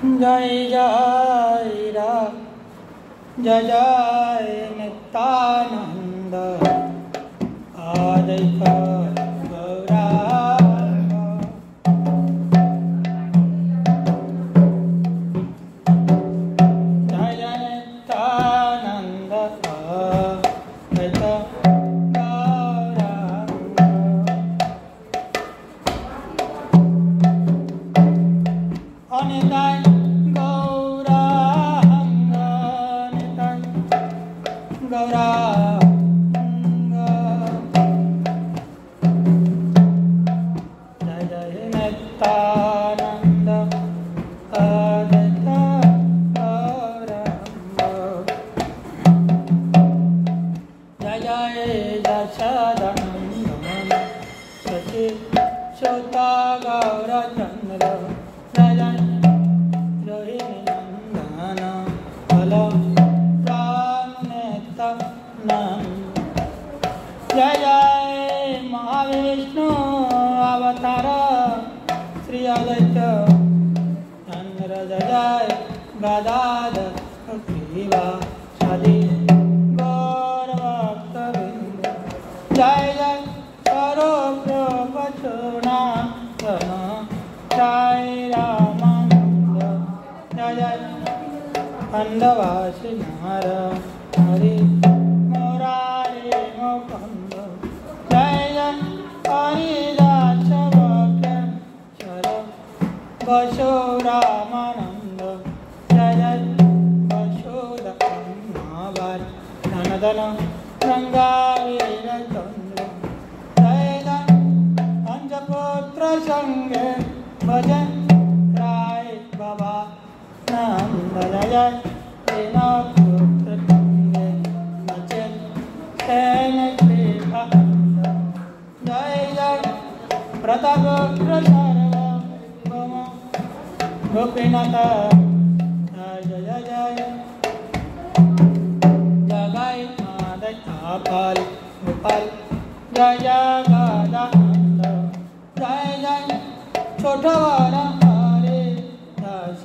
जय जय राम जय जय नित्यानंद आदिक गौरांग जय जय नित्यानंद आदिक गौरांग अनिताय जय जय महाविष्णु अवतार श्री अद्वैत चंद्र जय जय गदाधर श्रीवासादि गौर भक्तवृंद जय जय सर्वप्रभुनाथ जय रामानंद जय जय खंडवासी नार हरि बसो रामानंद जय जय बसोदनावार धनधन गंगावीर चंद्र जय जय पंचपुत्र संगे भजन राय बाबा नंद जय जय पुत्र संगे भजन सेन कृपानंद जय जय प्रतापरुद्र गोपीनाथ जय जय जय जगाई मादय गोपाल गोपाल जय जय गदानंद जय जय छोटवर हरे दास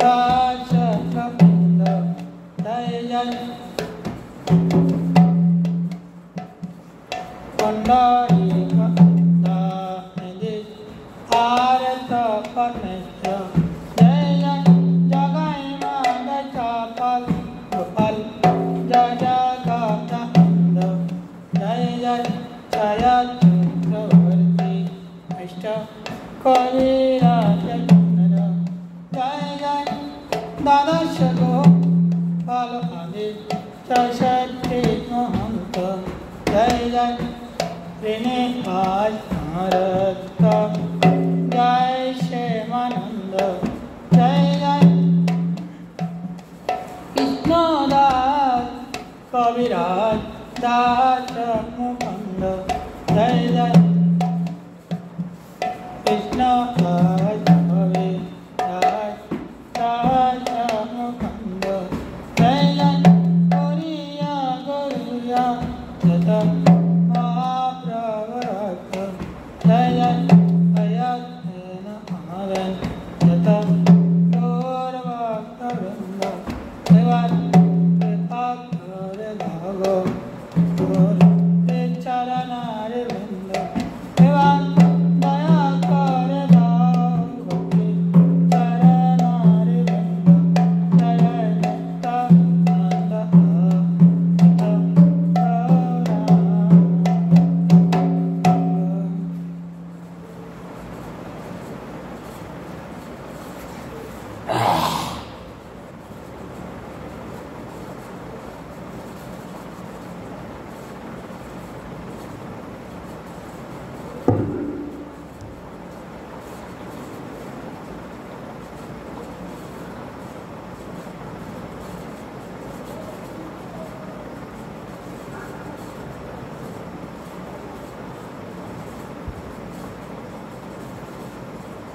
दास गोविंद जय जय पंडारी आरत पनेश कविराज जय जय दादा शगो फल आदि सशक्ति महंत जय जय श्रीनिवास भारत जय श्यामानंद जय जय कृष्णदास कविराज दास मुकुंद जय जय कृष्ण कवि दास मुकुंद जय जय गौरिया गौरिया जत महाप्रभु जय जय अयन महावन जत गौर भक्तवृंद देवान कृपा करे भागो गुरु चरण वृंद देवान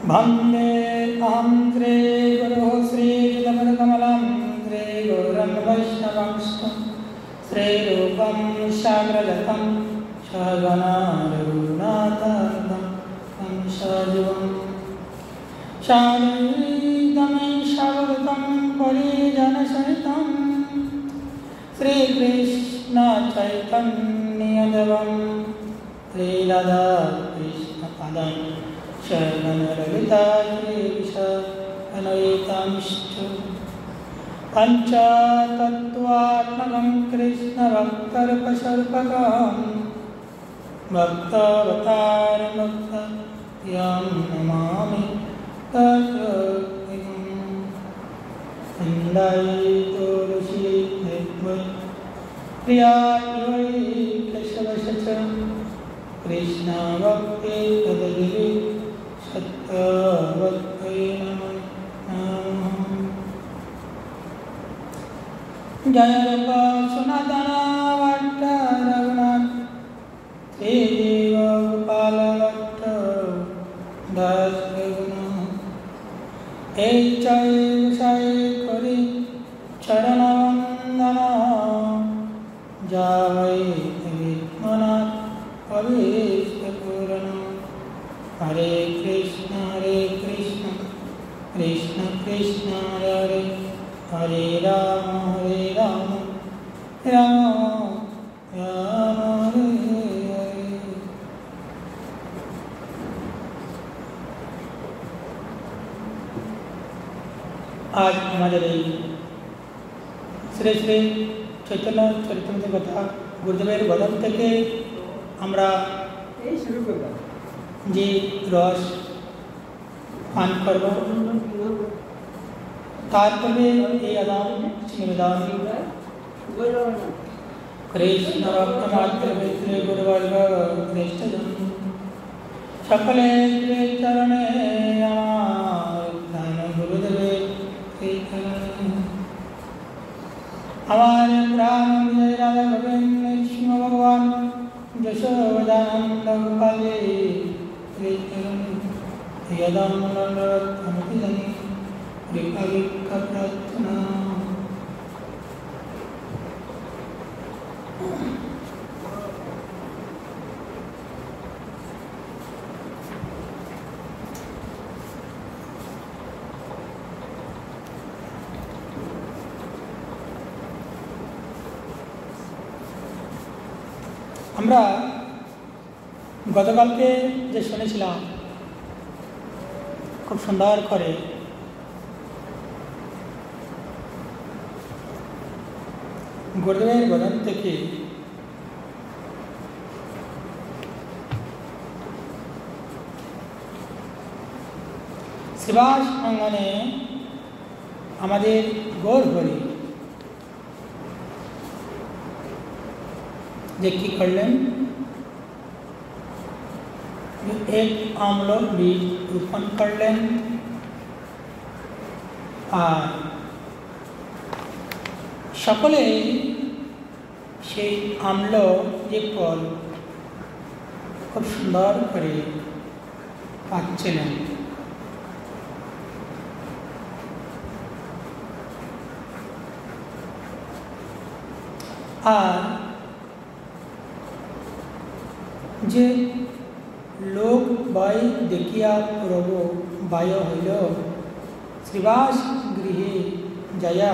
वन्दे अहं श्रीगुरुः श्रीयुतपदकमलं श्रीगुरुं वैष्णवंश्च श्रीरूपं साग्रजातं सहगणा रघुनाथान्वितं तं सजीवं साद्वैतमेव सवदतं परिजनसहितं श्रीकृष्ण चैतन्यदेवं श्रीराधा कृष्णपदं शरणललिता श्रीविशाखनयितांश्च पञ्चतत्त्वात्मकं कृष्णभक्तरूपस्वरूपकं भक्तावतारमुक्तं नमामि कृष्ण भक्ति तददेवी सत्य जय रूप सनातन भट्ट रघुनाथ श्री जीव गोपाल भट्ट दास रघुनाथ हे जय गोसाई करी चरण वंदना जय विश्वनाथ अभीष्ट पूर्ण हरे कृष्ण कृष्ण कृष्ण हरे हरे राम राम राम हरे हरे। आज हमारे श्री श्री चैतन्य चरितामृत कथा गुरुदेवेर बदन থেকে আমরা যে রস পান করব তারপরে এই আদান নিবেদন কৃষ্ণ ভক্তমাত্র মিত্র গুরুবর্গ শ্রেষ্ঠজন সকলে চরণে আমার ধ্যান গুরুদেবের আমার প্রাণ বিজয় রাধা গোবিন্দ কৃষ্ণ ভগবান যশোদানন্দ গোপালে শ্রীচরণে कृपा प्रार्थना। আমরা গতকালকে যে শুনেছিলাম খুব সুন্দর করে গুরুদেবের বদন থেকে শ্রীবাস অঙ্গনে আমাদের গৌর হরি যে কি করলেন, এক আমল বীজ রোপণ করলেন আর সকলে সেই আমল যে ফল খুব সুন্দর করে পাচ্ছিলেন। আর যে লোক বাই দেখিয়া প্রভু বায় হইল শ্রীবাস গৃহে যাইয়া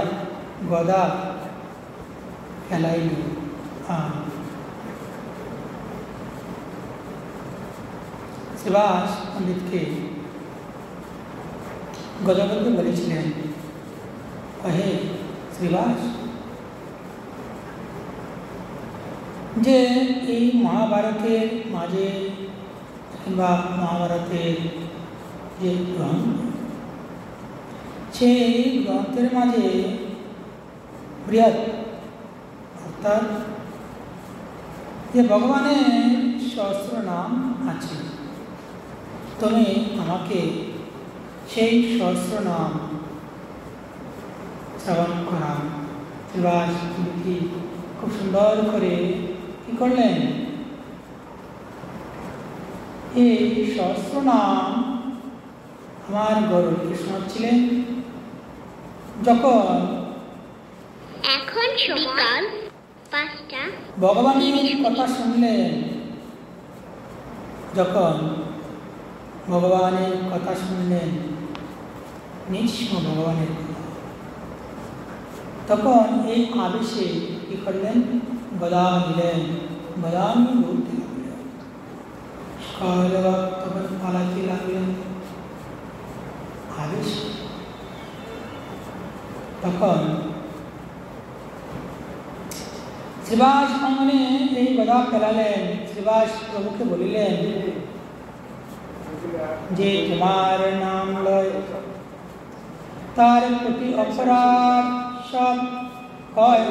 গদা ফেলাইল। শ্রীবাস পণ্ডিতকে গজবন্ধু বলেছিলেন, হে শ্রীবাস, যে এই মহাভারতের মাঝে কিংবা মহাভারতের যে গ্রন্থ, সেই গ্রন্থের মাঝে বৃহৎ অর্থাৎ যে ভগবানের সহস্র নাম আছে, তুমি আমাকে সেই সহস্র নাম শ্রবণ করা। শ্রীবাস কি খুব সুন্দর করে কি করলেন, এই সহস্র নাম আমার গৌরকে শোনাচ্ছিলেন। যখন এখন সকাল 5টা ভগবানের কথা শুনলেন, যখন ভগবানের কথা শুনলেন নিঃস্ব ভগবানের কথা। তখন এই আবেশে কি করলেন, গদা দিলেন, গদামি ঘুরতে লাগলেন। তখন পালাতে লাগলেন আবেশ। তখন শ্রীবাস অঙ্গনে এই গদা ফেলালেন। শ্রীবাস প্রভুকে বলিলেন যে তোমার নাম লয়, তার প্রতি অপরাধ সব হয়।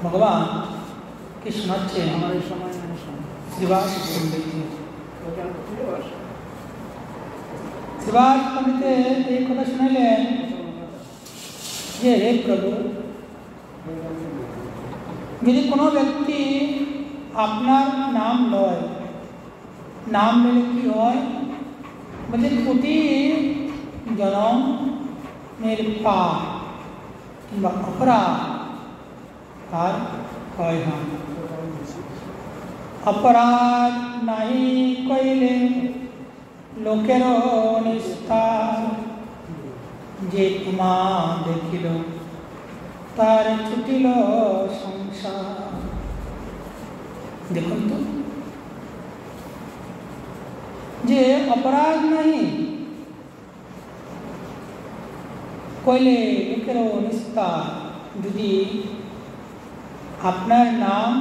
ভগবান কি শোনাচ্ছে শ্রীবাস পণ্ডিতকে। শ্রীবাস পণ্ডিতে এই কথা শুনাইলেন যে হে প্রভু, যদি কোনো ব্যক্তি আপনার নাম লয়, নাম নিলে কি হয়, বলছে কোটি জনমের পাপ কিংবা অপরাধ তার ক্ষয় হয়। অপরাধ নাহি কইলে লোকের নিস্তার, যে তোমা দেখিল তার ছুটিল সংসার। দেখুন তো, যে অপরাধ নাহি কইলে লোকের নিস্তার, যদি আপনার নাম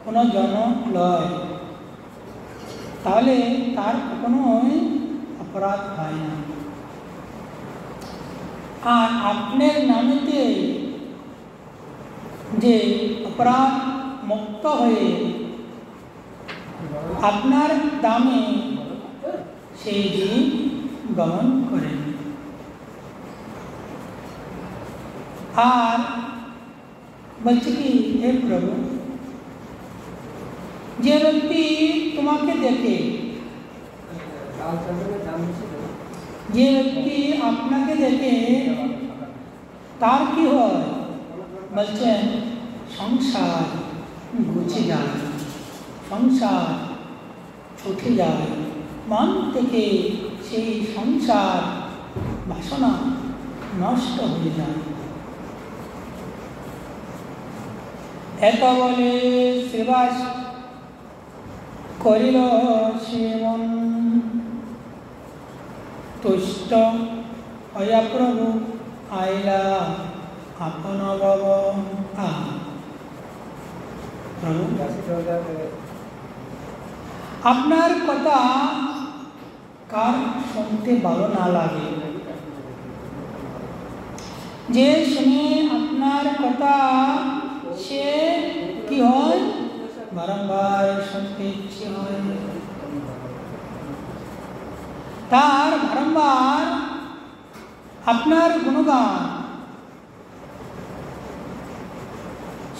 কোনো জন লয় তাহলে তার কখনোই অপরাধ হয় না। আর আপনার নামেতে যে অপরাধ মুক্ত হয়ে আপনার দামে সেই দিন গমন করেন। আর বলছে কি, হে প্রভু, যে ব্যক্তি তোমাকে দেখে, যে ব্যক্তি আপনাকে দেখে তার কি হয়, বলছেন সংসার ঘুচে যায়, সংসার ছুটে যায়, মন থেকে সেই সংসার বাসনা নষ্ট হয়ে যায়। এত বলে শ্রীবাস করিল সেবন, তুষ্ট হইয়া প্রভু আইলা আপন ভবন। আপনার কথা কার শুনতে ভালো না লাগে, যে শুনে আপনার কথা সে কি হয়, বারংবার শুনতে ইচ্ছে হয়, তার বারংবার আপনার গুণগান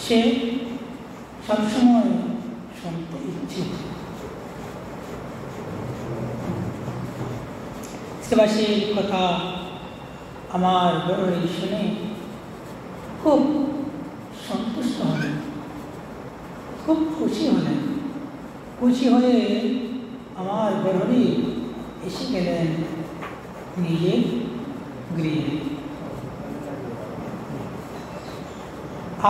সে সবসময় শুনতে ইচ্ছে। শ্রীবাসীর কথা আমার বড়ই শুনে খুব সন্তুষ্ট হলেন, খুব খুশি হলেন। খুশি হয়ে আমার বড়ই এসে গেলেন নিজের গৃহে।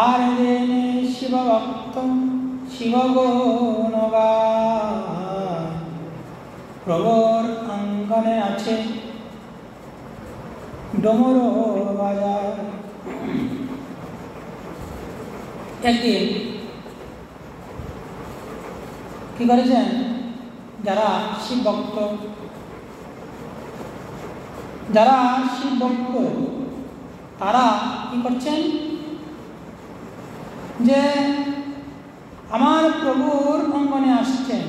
আর জেনে শিবভক্ত শিবগুণগান, প্রভুর অঙ্গনে আছে ডমর বাজার। একদিন কি করেছেন, যারা শিব ভক্ত তারা কি করছেন, যে আমার প্রভুর অঙ্গনে আসছেন।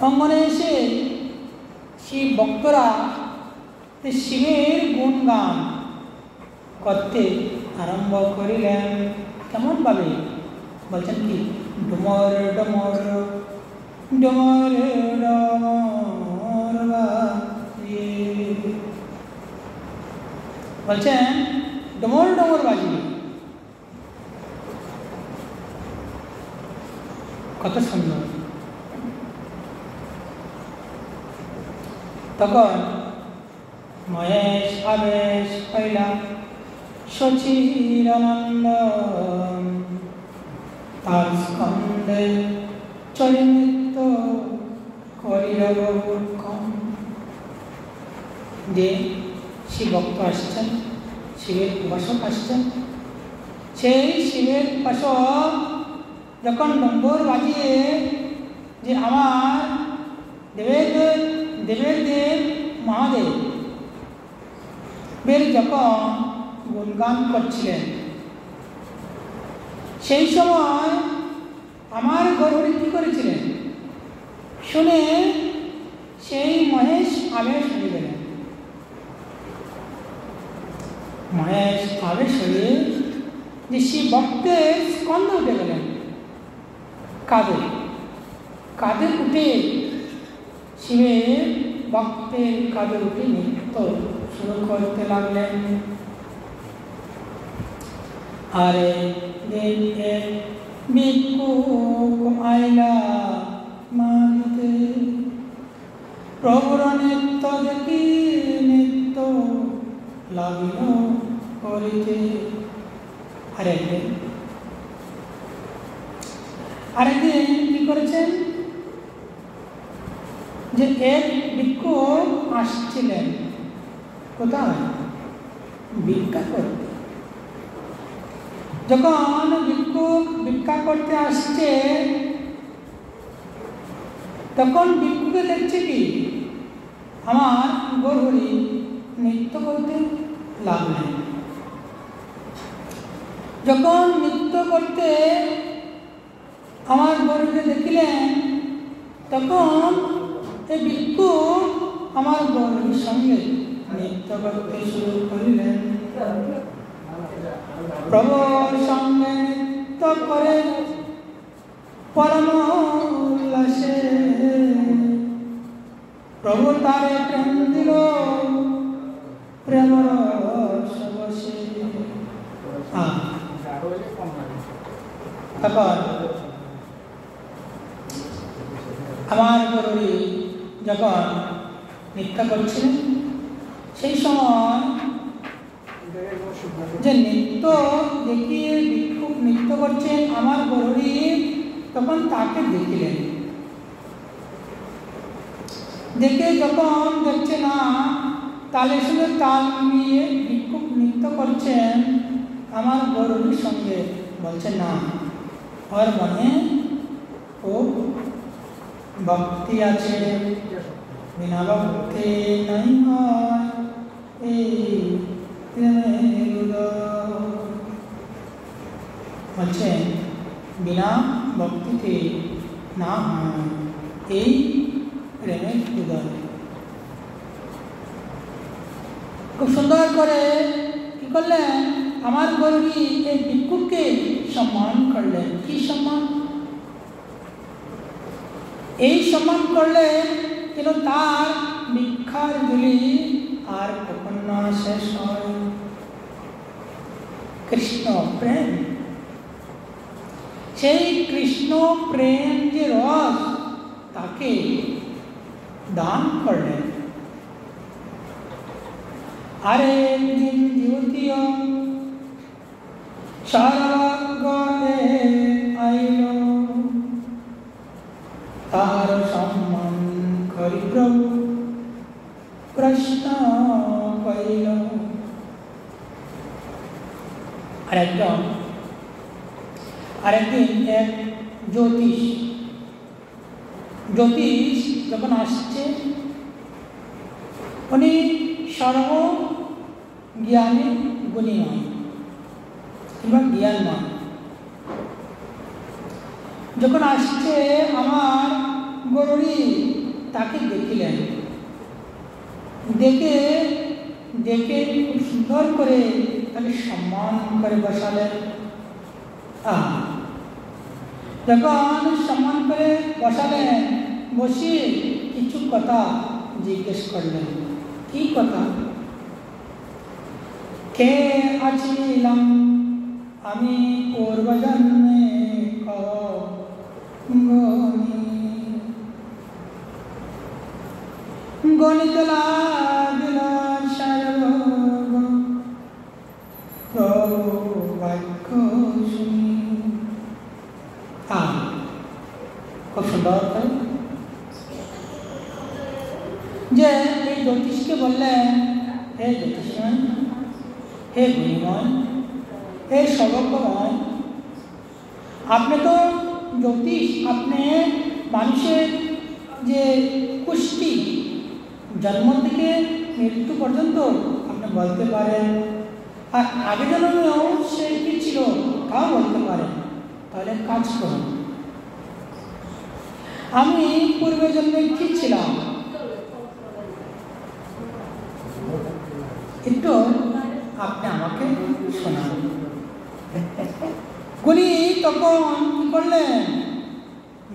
অঙ্গনে এসে শিব ভক্তরা শিবের গুণগান করতে আরম্ভ করিলেন। কেমন ভাবে বলছেন কি, ডুমর ডমর ডমর ডমর বলছেন, ডমর ডমর বাজিয়ে। কত সুন্দর, তখন মহেশ আবেশ হইলা সচিরানন্দ তার স্কন্ধে চরিত্র করিল কম। যে শিব ভক্ত আসছেন, শিবের উপাসক আসছেন, সেই শিবের উপাসক যখন নম্বর বাজিয়ে যে আমার দেবের দেব মহাদেব বের যখন গুণগান করছিলেন, সেই সময় আমার গরুড়ি কী করেছিলেন শুনে সেই মহেশ আবেশ হয়ে গেলেন। মহেশ আবেশ হয়ে যে শিব ভক্তের স্কন্ধ উঠে গেলেন, কাঁধে উঠে শিবের ভক্তের কাঁধে উঠে নৃত্য শুরু করতে লাগলেন। আরে দেখে ভিক্ষুক আইলা মারিতে, প্রভুর নৃত্য দেখি নৃত্য লাগিল করিতে। আরেকদিন কি করেছেন যে এক ভিক্ষুক আসছিলেন কোথায় ভিক্ষা করতে। যখন ভিক্ষুক ভিক্ষা করতে আসছে তখন ভিক্ষুকে দেখছে কি আমার গরুড়ি নৃত্য করতে লাগলেন। যখন নৃত্য করতে আমার গরুকে দেখিলেন তখন এই ভিক্ষুক আমার গরুর সঙ্গে নৃত্য করতে শুরু করিলেন। প্রভুর সঙ্গে নৃত্য করে পরম উল্লাসে প্রভু তারে প্রেম দিল প্রেমর সবসে। তখন আমার গরুড়ি যখন নৃত্য করছিলেন সেই সময় যে নৃত্য দেখিয়ে ভিক্ষুক নৃত্য করছেন আমার গরুড়ি তখন তাকে দেখিলেন। দেখে যখন দেখছে না তালে সঙ্গে তাল মিলিয়ে ভিক্ষুক নৃত্য করছেন আমার গরুড়ির সঙ্গে, বলছে না ওর মনে খুব ভক্তি আছে, বিনা ভক্তি নাই হয় এই বলছে বিনা ভক্তিতে না হয় এই প্রেমের উদয়। খুব সুন্দর করে কি করলেন আমার গরুড়ি এই ভিক্ষুককে সম্মান করলেন। কি সম্মান? এই সম্মান করলেন যেন তার ভিক্ষার ঝুলি আর কখনো না শেষ হয়। কৃষ্ণ প্রেম, সেই কৃষ্ণ প্রেম যে রস তাকে দান করলেন। আরে একদিন দ্বিতীয় স্বর্গে আইল, তার সম্মান করি প্রভু প্রশ্ন কইল। আরেকদিন এক জ্যোতিষ যখন আসছে, উনি সর্বজ্ঞানী গুণী নয় কিংবা জ্ঞান নয়। যখন আসছে আমার গরুড়ি তাকে দেখিলেন, দেখে খুব সুন্দর করে তাকে সম্মান করে বসালেন। যখন সম্মান করে বসালেন, বসিয়ে কিছু কথা জিজ্ঞেস করলেন। কি কথা? কে আছিলাম আমি পূর্বজন্মে গণিত লাগিল সারগ প্রভু বাক্য শুনি। খুব সুন্দর করে যে এই জ্যোতিষকে বললেন, হে জ্যোতিষময়, হে গুণীময়, হে সর্বজ্ঞময়, আপনি তো জ্যোতিষ, আপনি মানুষের যে কুষ্টি জন্ম থেকে মৃত্যু পর্যন্ত আপনি বলতে পারেন, আর আগে জন্মেও সে কি ছিল তাও বলতে পারেন। তাহলে কাজ করুন, আমি পূর্বে জন্মে কি ছিলাম একটু আপনি আমাকে শোনান। গুণী তখন কি করলেন?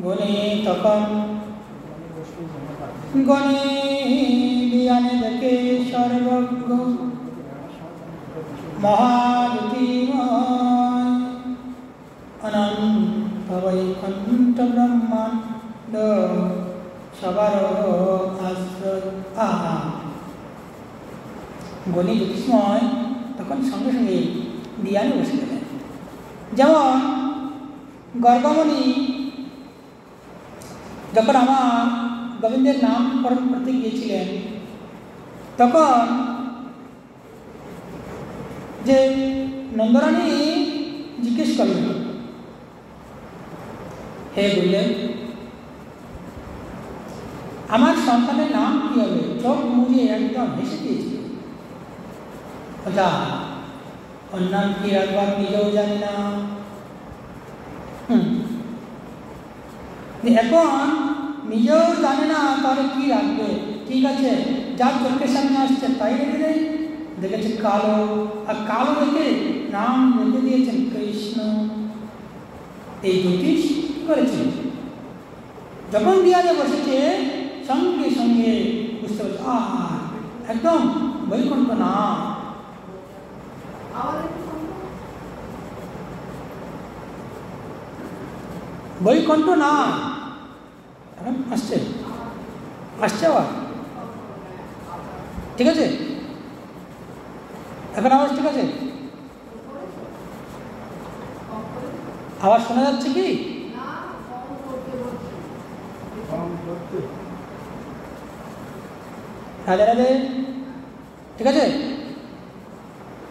গুণী তখন গণে জ্ঞানে দেখে সর্বজ্ঞ মহাজ্যোতির্ময় অনন্ত বৈকুণ্ঠ ব্রহ্মাণ্ড সবার আশ্রয়। গণি জ্যোতিষময় তখন সঙ্গে সঙ্গে ধ্যানে বসে গেলেন। যেমন গর্গমণি যখন আমার গোবিন্দের নাম করণ করতে গিয়েছিলেন, তখন যে নন্দরানী জিজ্ঞেস করলেন, হে বললেন আমার সন্তানের নাম কি হবে? চোখ মুজে একদম হেসে দিয়েছিল। যা ওর নাম কি রাখবার নিজেও জানি না। এখন নিজেও জানে না তাহলে কি রাখবে? ঠিক আছে, যার চোখের সামনে আসছে তাই রেখে দেয়। দেখেছে কালো, আর কালো দেখে নাম রেখে দিয়েছেন কৃষ্ণ। এই জ্যোতিষ করেছেন, যখন ধ্যানে বসেছে সঙ্গে সঙ্গে বুঝতে পারছে একদম বৈকুণ্ঠ না। বৈকুণ্ঠ না এখন আসছে আসছে আবার ঠিক আছে, এখন আওয়াজ ঠিক আছে? আওয়াজ শোনা যাচ্ছে কি? রাধে রাধে, ঠিক আছে?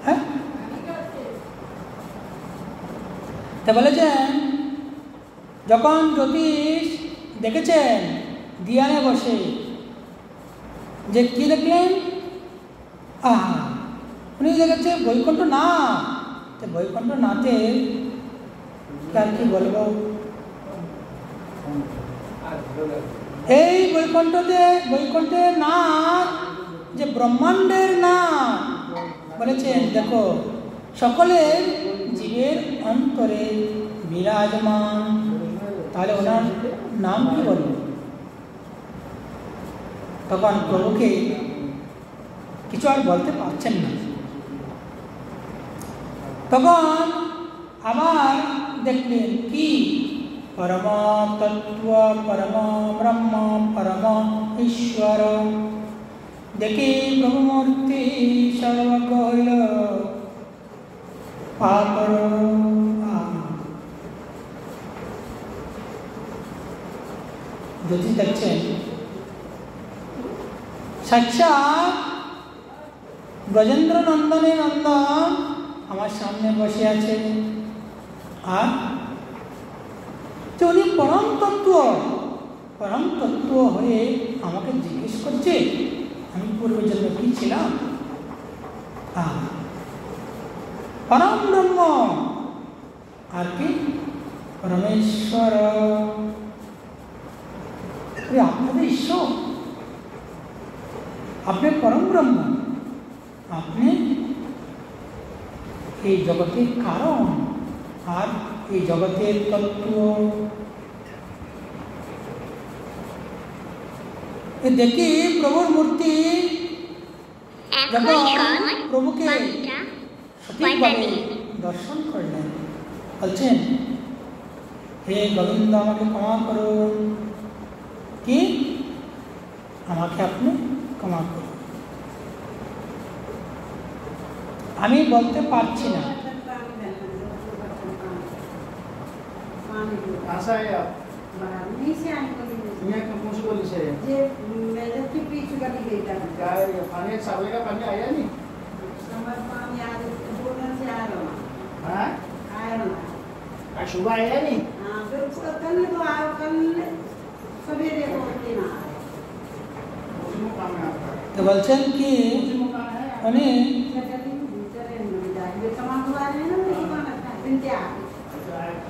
হ্যাঁ, তা বলেছেন যখন জ্যোতিষ দেখেছেন ধ্যানে বসে, যে কি দেখলেন? উনি দেখেছে বৈকুণ্ঠ না। তো বৈকুণ্ঠ নাতে আর কি বলবো, এই বৈকুণ্ঠের না, যে ব্রহ্মাণ্ডের না বলেছেন। দেখো সকলের জীবের অন্তরে বিরাজমান, তাহলে ওনার নাম কি বলবো? তখন প্রভুকে কিছু আর বলতে পারছেন না। তখন আবার দেখলেন কি? পরম তত্ত্ব, পরম ব্রহ্ম, পরম ঈশ্বর। দেখি প্রভুমূর্তি সর্বজ্ঞ হইল পাপর। যদি দেখছেন সাক্ষাৎ ব্রজেন্দ্র নন্দনের নন্দন আমার সামনে বসে আছে, আর উনি পরম তত্ত্ব হয়ে আমাকে জিজ্ঞেস করছে আমি পূর্বের জন্য কি ছিলাম। পরম ব্রহ্ম আর কি? পরমেশ্বর। আপনাদের ঈশ্বর, আপনি পরম ব্রহ্ম, আপনি এই জগতের কারণ আর এই জগতের তত্ত্ব। দেখি প্রভুর মূর্তি যখন প্রভুকে সঠিকভাবে দর্শন করলেন, বলছেন হে গোবিন্দ আমাকে ক্ষমা করুন। কি আমাকে আপনি আমি বলতে পারছি না। आशा है आप यहाँ कौन सी गली से है? क्या है ये पानी सावले का पानी आया नहीं? हाँ? आज सुबह आया नहीं? उसी मुकाम में आपका। তো বলছেন কি उसी मुकाम है। উনি अच्छा,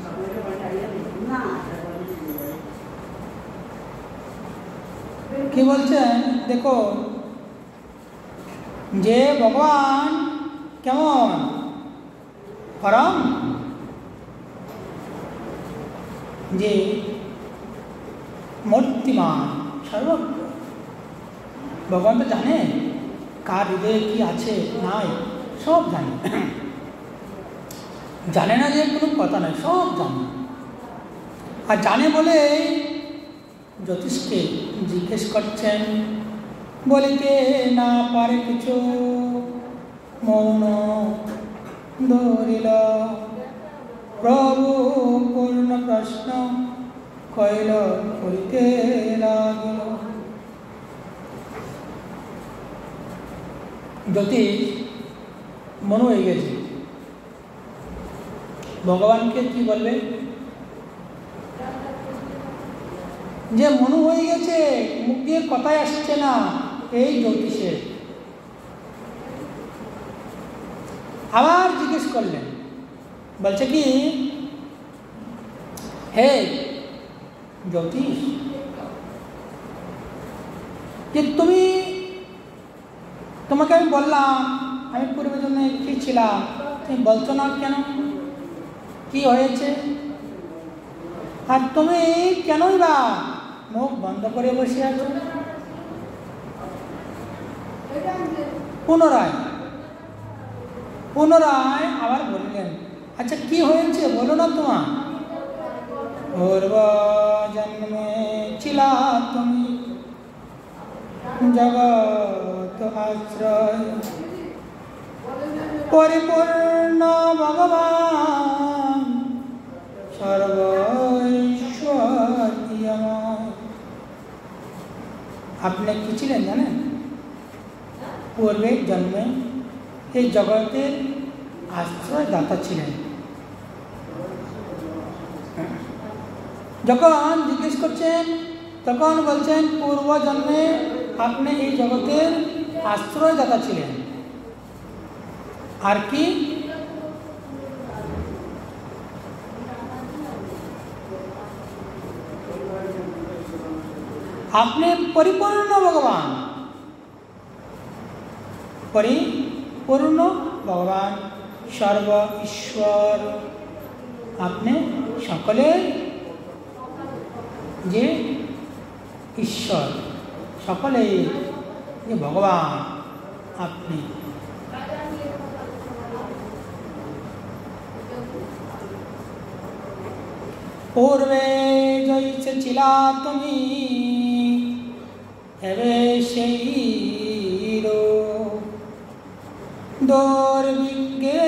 सावले का पानी आया नहीं? কি বলছেন দেখো, যে ভগবান কেমন পরম, যে মূর্তিমান সর্বজ্ঞ। ভগবান তো জানে কার হৃদয়ে কি আছে নাই, সব জানে। জানে না যে কোনো কথা নয়, সব জানে। আর জানে বলে জ্যোতিষকে জিজ্ঞেস করছেন, বলিতে না পারে কিছু, মৌন ধরিল। প্রভু পূর্ণ প্রশ্ন কইল, করিতে লাগিল। জ্যোতিষ মনে হয়ে গেছে, ভগবানকে কি বলবে, যে মনু হয়ে গেছে, মুখ দিয়ে কথাই আসছে না এই জ্যোতিষে। আবার জিজ্ঞেস করলেন, বলছে কি, হে জ্যোতিষ, যে তোমাকে আমি বললাম আমি পূর্বের জন্য কি ছিলাম, তুমি বলছো না কেন, কি হয়েছে? আর তুমি কেনই বা মুখ বন্ধ করে বসে আছো? পুনরায় আবার বললেন, আচ্ছা কি হয়েছে বলো না তোমার। পূর্ব জন্মে ছিলা তুমি জগৎ আশ্রয়, পরিপূর্ণ ভগবান সর্বৈশ্বর্যময়। আপনি কি ছিলেন জানেন? পূর্বের জন্মে এই জগতের আশ্রয়দাতা ছিলেন। যখন জিজ্ঞেস করছেন তখন বলছেন পূর্ব জন্মে আপনি এই জগতের আশ্রয়দাতা ছিলেন। আর কি? আপনি পরিপূর্ণ ভগবান, পরিপূর্ণ ভগবান সর্ব ঈশ্বর। আপনি সকলের যে ঈশ্বর, সকলের যে ভগবান আপনি। পূর্বে জৈসে ছিলা তুমি এবে সেই দুর্ভিক্ষে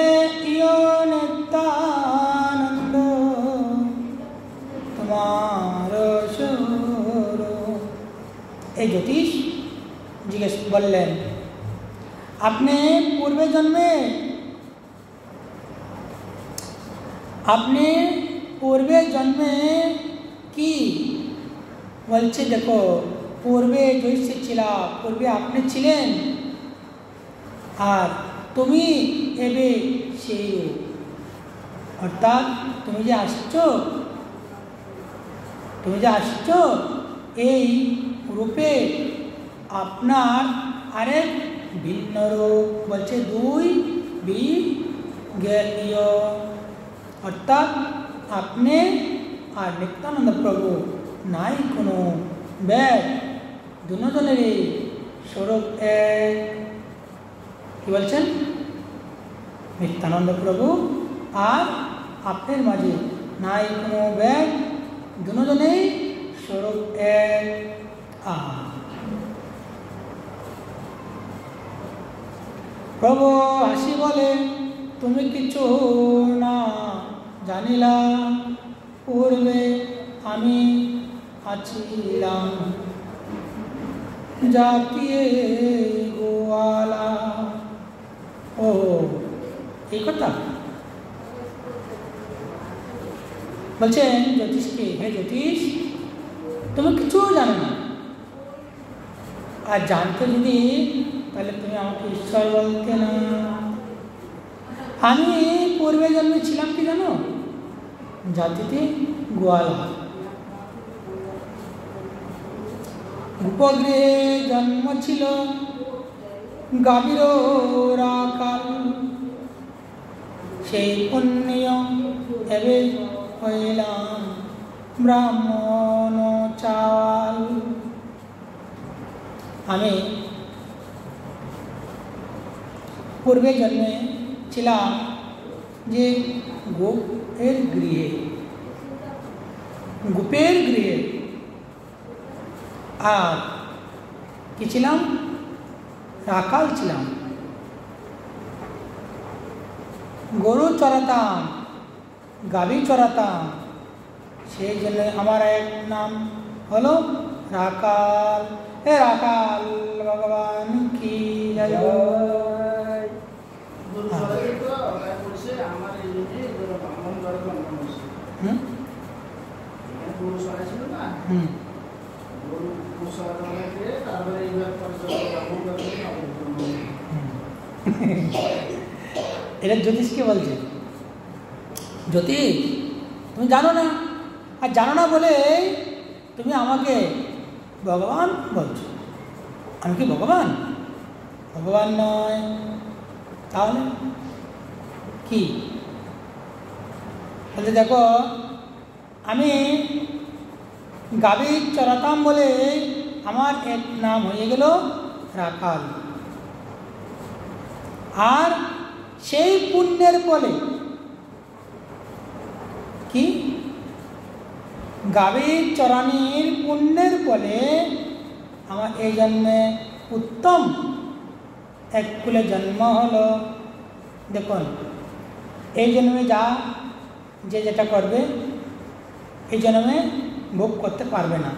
ইয় নিত্যানন্দ তোমার সুর। এই জ্যোতিষ জিজ্ঞেস বললেন, আপনি পূর্বে জন্মে কি বলছে? দেখো, পূর্বে জৈসে ছিলা, পূর্বে আপনি ছিলেন, আর তুমি এবে সেই, অর্থাৎ তুমি যে আসছো এই রূপে আপনার আরেক ভিন্ন রূপ, বলছে দুই বিজ্ঞেয়, অর্থাৎ আপনি আর নিত্যানন্দ প্রভু নাই কোনো ব্যাগ, দুজনেরই স্বরূপ এক। কি বলছেন? নিত্যানন্দ প্রভু আর আপনার মাঝে নাই কোনো ব্যাগ, দুজনেই স্বরূপ এক। প্রভু হাসি বলে, তুমি কিছু না জানিলা, পূর্বে আমি আছিলাম জাতিয়ে গোয়ালা। ও এই কথা বলছেন জ্যোতিষকে, হে জ্যোতিষ, তুমি কিছু জানো না, আর জানতে যদি তাহলে তুমি আমাকে ঈশ্বর বলতে না। আমি পূর্বে জন্মে ছিলাম কি জানো? জাতিতে গোয়ালা। উপগৃহে জন্ম ছিল গাভীর রাখাল, সেই পুণ্য এবে হইলাম ব্রাহ্মণ চাল। আমি পূর্বে জন্মে ছিলাম যে গোপের গৃহে, গোপের গৃহে, আর কি ছিলাম? রাখাল ছিলাম, গরু চড়াতাম, গাভী চড়াতাম, সেই জন্য আমার এক নাম হলো রাখাল। হে রাখাল ভগবান কি জয়। এটা জ্যোতিষকে বলছে, জ্যোতিষ তুমি জানো না, আর জানো না বলে তুমি আমাকে ভগবান বলছো। আমি কি ভগবান? ভগবান নয়, তাহলে কি বলতে? দেখো, আমি গাভী চড়াতাম বলে আমার এক নাম হয়ে গেল রাখাল, আর সেই পুণ্যের ফলে কি? গাভী চরানির পুণ্যের ফলে আমার এই জন্মে উত্তম এক কুলে জন্ম হলো। দেখুন, এই জন্মে যা যে যেটা করবে এই জন্মে ভোগ করতে পারবে না।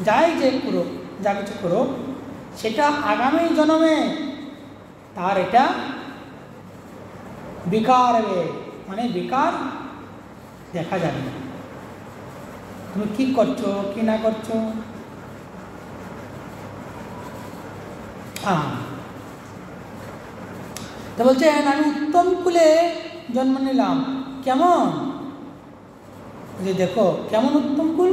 যাই যে করুক, যা কিছু করুক, সেটা আগামী জন্মে তার এটা বিকার হবে, মানে বিকার দেখা যাবে না। তুমি কি করছো কি না করছো। তো বলছেন আমি উত্তম কুলে জন্ম নিলাম। কেমন? যে দেখো কেমন উত্তম কুল।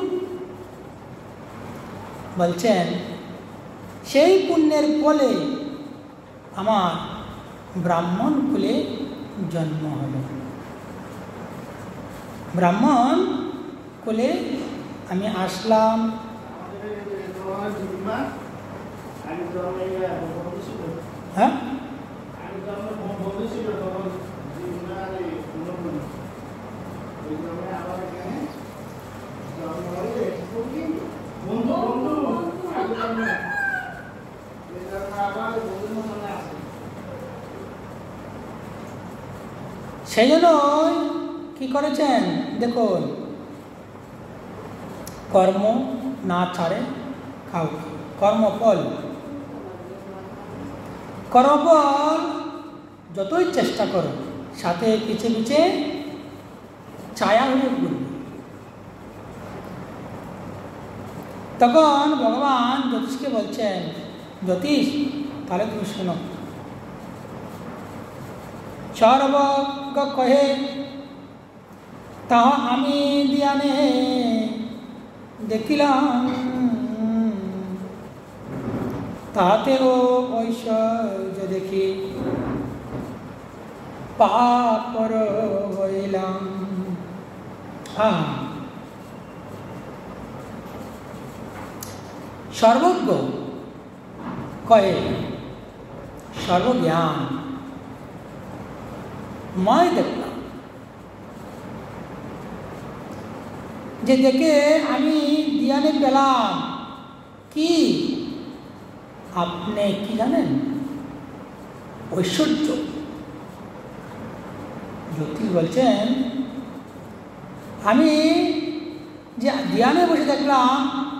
বলছেন সেই পুণ্যের ফলে আমার ব্রাহ্মণ কুলে জন্ম হলো। ব্রাহ্মণ কুলে আমি আসলাম। হ্যাঁ, সেই জন্য কি করেছেন দেখুন, কর্ম না ছাড়ে কাউকে। কর্মফল, কর্মফল যতই চেষ্টা করো, সাথে পিছে পিছে ছায়া হয়ে ঘুরবে। তখন ভগবান জ্যোতিষকে বলছেন, জ্যোতিষ তাহলে তুমি শোনো। সর্বজ্ঞ কহে তাহা আমি দিয়ানে দেখিলাম, তাহাতেও ঐশ্বর্য দেখি পাপর হইলাম। সর্বজ্ঞ কয়ে সর্বজ্ঞান, মই দেখলাম যে দেখে আমি জ্ঞানে পেলাম কি। আপনি কি জানেন? ঐশ্বর্য। জ্যোতিষ বলছেন, আমি যে ধ্যানে বসে দেখলাম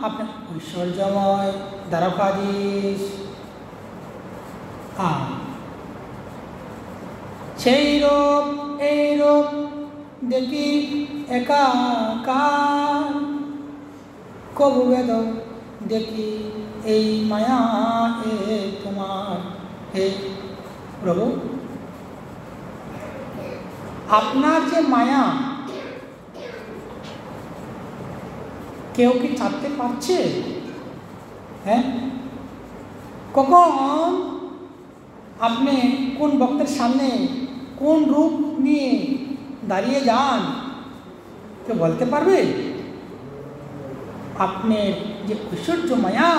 আপনি ঐশ্বর্যময় দ্বারকাধীশ, সেই রূপ এই রূপ দেখি একাকার, কবু বেদ দেখি এই মায়া এ তোমার। হে প্রভু, আপনার যে মায়া কেউ কি ছাড়তে পারছে? হ্যাঁ, কখন আপনি কোন ভক্তের সামনে কোন রূপ নিয়ে দাঁড়িয়ে যান কেউ বলতে পারবে? আপনার যে ঐশ্বর্য মায়া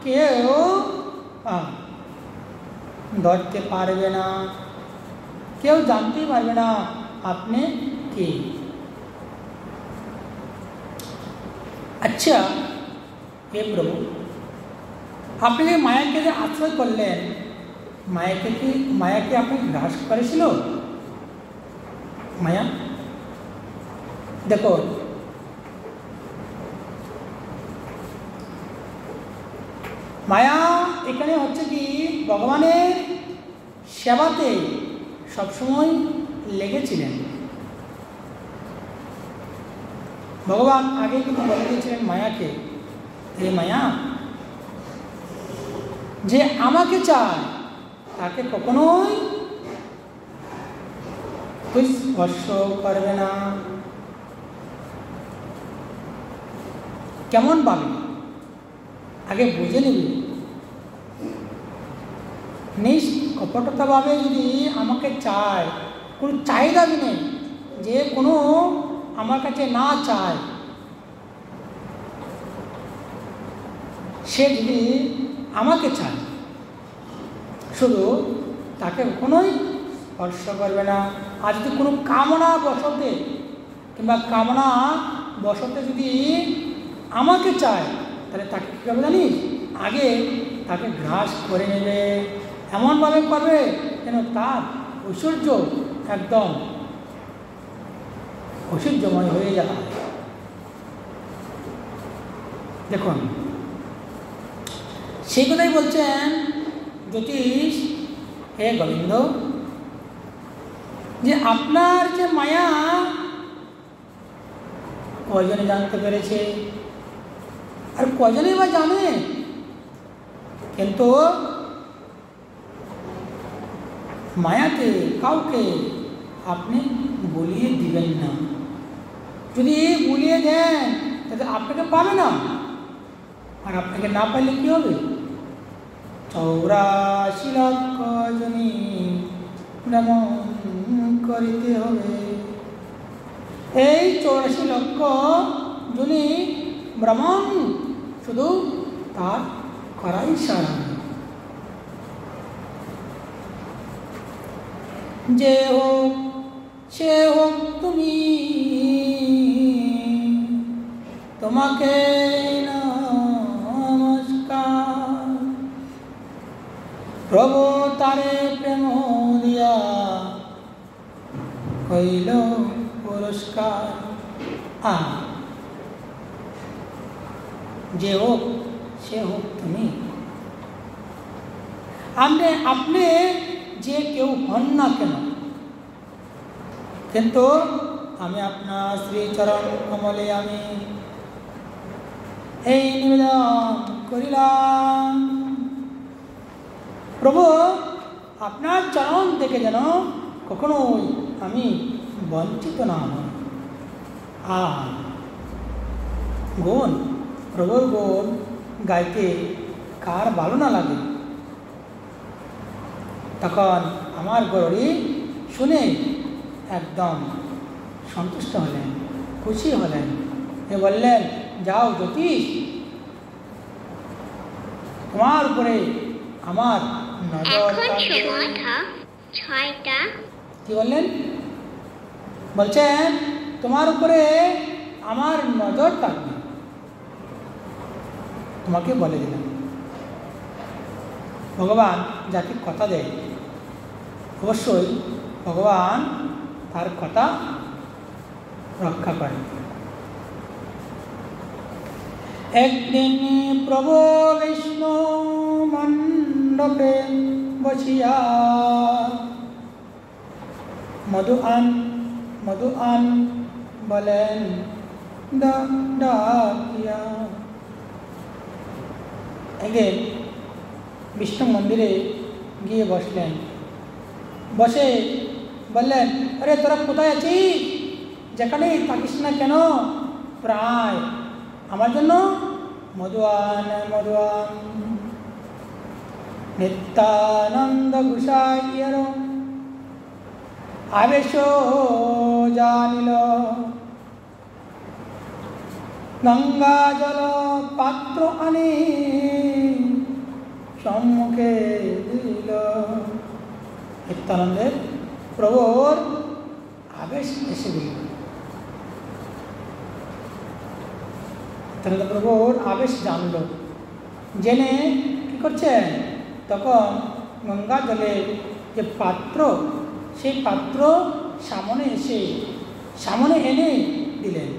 কেউ ধরতে পারবে না, কেউ জানতেই পারবে না আপনি কে। আচ্ছা হে প্রভু, আপনি যে মায়াকে যে আশ্রয় করলেন, মায়াকে আপনি গ্রাস করেছিল? মায়া দেখো, মায়া এখানে হচ্ছে কি ভগবানের সেবাতে সবসময় লেগেছিলেন। ভগবান আগে কিন্তু বলে দিয়েছিলেন মায়াকে, হে মায়া, যে আমাকে চায় তাকে কখনোই তুই স্পর্শ করবে না। কেমন ভাবে আগে বুঝে নিবি, নিষ্কপটতাভাবে যদি আমাকে চায়, কোনো চাহিদা নেই যে কোনো আমার কাছে না চায়, সে যদি আমাকে চায় শুধু তাকে কখনোই স্পর্শ করবে না। আর যদি কোনো কামনা বশতে কিংবা কামনা বশতে যদি আমাকে চায়, তাহলে তাকে কী করবে জানিস? আগে তাকে গ্রাস করে নেবে, এমনভাবে করবে যেন তার ঐশ্বর্য একদম ঐশ্বর্যময় হয়ে যায়। দেখুন, সেই কথাই বলছেন জ্যোতিষ, হে গোবিন্দ, যে আপনার যে মায়া কয়জনে জানতে পেরেছে আর কয়জনে বা জানে, কিন্তু মায়াতে কাউকে আপনি বলিয়ে দিবেন না। যদি বলিয়ে দেন তাহলে আপনাকে পাবে না, আর আপনাকে না পাইলে কি হবে? 84 লক্ষ জনি ভ্রমণ করিতে হবে। এই 84 লক্ষ জনি ভ্রমণ শুধু তার করাই সারা। যে হোক সে হোক তুমি, তোমাকে নমস্কার। প্রভু তারে প্রেম দিয়া কইল পুরস্কার। যে হোক সে হোক তুমি, আপনি যে কেউ হন না কেন, কিন্তু আমি আপনার শ্রীচরণ কমলে আমি এই নিবেদন করিলাম, প্রভু আপনার চরণ থেকে যেন কখনোই আমি বঞ্চিত না হই। গুণ, প্রভুর গুণ গাইতে কার ভালো না লাগে? তখন আমার গৌরী শুনে একদম সন্তুষ্ট হলেন, খুশি হলেন। এ বললেন, যাও জ্যোতিষ, তোমার উপরে আমার নজর। কি বললেন? বলছেন তোমার উপরে আমার নজর থাকবে। তোমাকে বলে দিলাম, ভগবান যাকে কথা দেয় অবশ্যই ভগবান তার কথা রক্ষা করেন। একদিন প্রভু বিষ্ণু মণ্ডপে বসিয়া মধু আন বলেন ডাকিয়া। একদিন বিষ্ণু মন্দিরে গিয়ে বসলেন, বসে বললেন, আরে তোরা কোথায় আছিস? যেখানেই থাকিস না কেন প্রায় আমার জন্য মধুয়ান মধুয়ান। নিত্যানন্দ গোসাইয়ের আবেশ জানিল, গঙ্গা জল পাত্র আনি সম্মুখে দিল। নিত্যানন্দের প্রভুর আবেশ এসে গেল। নিত্যানন্দ প্রভুর আবেশ জানল, জেনে কি করছেন, তখন গঙ্গা জলের যে পাত্র, সেই পাত্র সামনে এনে দিলেন।